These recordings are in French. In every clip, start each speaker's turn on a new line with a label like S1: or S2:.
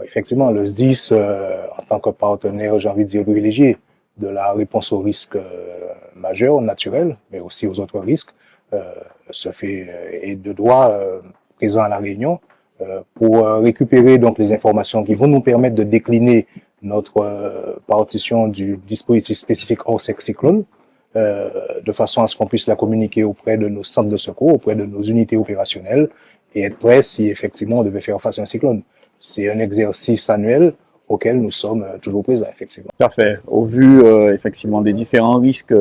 S1: effectivement, le SDIS, en tant que partenaire, j'ai envie de dire, privilégié de la réponse aux risques majeurs, naturels, mais aussi aux autres risques, se fait et de droit présent à La Réunion pour récupérer donc les informations qui vont nous permettre de décliner notre partition du dispositif spécifique Orsec Cyclone de façon à ce qu'on puisse la communiquer auprès de nos centres de secours, auprès de nos unités opérationnelles et être prêt si effectivement on devait faire face à un cyclone. C'est un exercice annuel auquel nous sommes toujours présents, effectivement.
S2: Tout à fait. Au vu effectivement des différents risques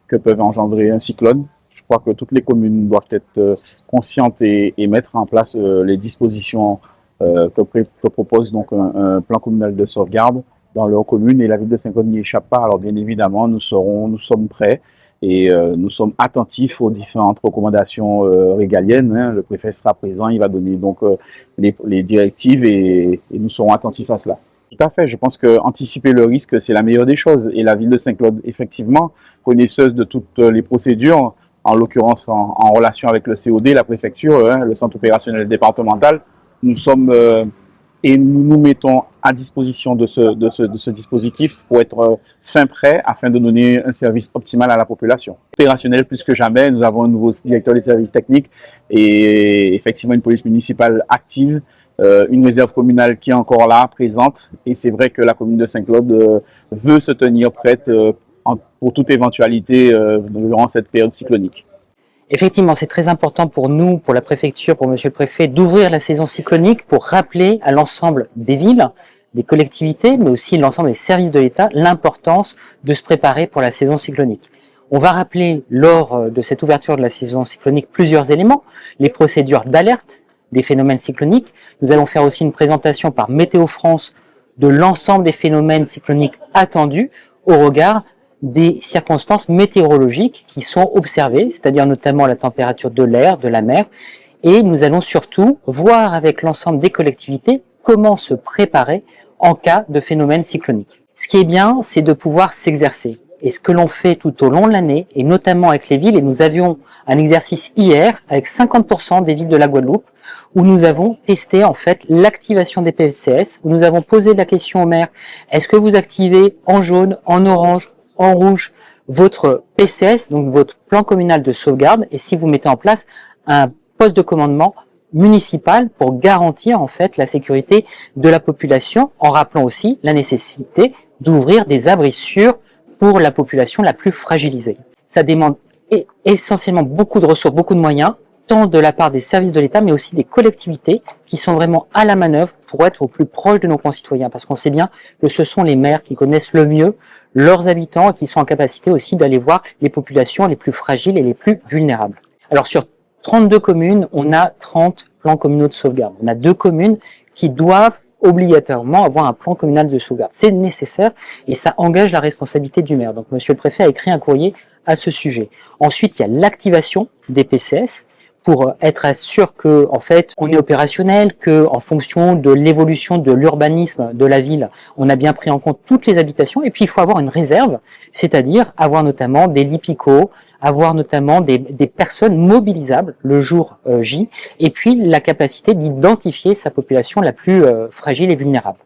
S2: que peuvent engendrer un cyclone, je crois que toutes les communes doivent être conscientes et mettre en place les dispositions que propose donc un plan communal de sauvegarde dans leur commune, et la ville de Saint-Claude n'y échappe pas. Alors bien évidemment, nous sommes prêts et nous sommes attentifs aux différentes recommandations régaliennes. Hein. Le préfet sera présent, il va donner donc les directives et nous serons attentifs à cela. Tout à fait, je pense que anticiper le risque, c'est la meilleure des choses. Et la ville de Saint-Claude, effectivement, connaisseuse de toutes les procédures, en l'occurrence en relation avec le COD, la préfecture, hein, le centre opérationnel départemental, nous sommes et nous nous mettons à disposition de ce dispositif pour être fin prêt afin de donner un service optimal à la population. Opérationnel plus que jamais, nous avons un nouveau directeur des services techniques et effectivement une police municipale active, une réserve communale qui est encore là, présente, et c'est vrai que la commune de Saint-Claude veut se tenir prête pour toute éventualité durant cette période cyclonique.
S3: Effectivement, c'est très important pour nous, pour la préfecture, pour monsieur le préfet, d'ouvrir la saison cyclonique pour rappeler à l'ensemble des villes, des collectivités, mais aussi l'ensemble des services de l'État, l'importance de se préparer pour la saison cyclonique. On va rappeler lors de cette ouverture de la saison cyclonique plusieurs éléments, les procédures d'alerte des phénomènes cycloniques. Nous allons faire aussi une présentation par Météo France de l'ensemble des phénomènes cycloniques attendus au regard des circonstances météorologiques qui sont observées, c'est-à-dire notamment la température de l'air, de la mer, et nous allons surtout voir avec l'ensemble des collectivités comment se préparer en cas de phénomène cyclonique. Ce qui est bien, c'est de pouvoir s'exercer. Et ce que l'on fait tout au long de l'année, et notamment avec les villes, et nous avions un exercice hier avec 50% des villes de la Guadeloupe, où nous avons testé en fait l'activation des PCS, où nous avons posé la question au maire, est-ce que vous activez en jaune, en orange, en rouge votre PCS, donc votre plan communal de sauvegarde, et si vous mettez en place un poste de commandement municipal pour garantir en fait la sécurité de la population, en rappelant aussi la nécessité d'ouvrir des abris sûrs pour la population la plus fragilisée. Ça demande essentiellement beaucoup de ressources, beaucoup de moyens, tant de la part des services de l'État, mais aussi des collectivités qui sont vraiment à la manœuvre pour être au plus proche de nos concitoyens. Parce qu'on sait bien que ce sont les maires qui connaissent le mieux leurs habitants et qui sont en capacité aussi d'aller voir les populations les plus fragiles et les plus vulnérables. Alors sur 32 communes, on a 30 plans communaux de sauvegarde. On a 2 communes qui doivent obligatoirement avoir un plan communal de sauvegarde. C'est nécessaire et ça engage la responsabilité du maire. Donc monsieur le préfet a écrit un courrier à ce sujet. Ensuite, il y a l'activation des PCS pour être sûr que, en fait, on est opérationnel, que, en fonction de l'évolution de l'urbanisme de la ville, on a bien pris en compte toutes les habitations. Et puis, il faut avoir une réserve, c'est-à-dire avoir notamment des LIPICO, avoir notamment des personnes mobilisables le jour J, et puis la capacité d'identifier sa population la plus fragile et vulnérable.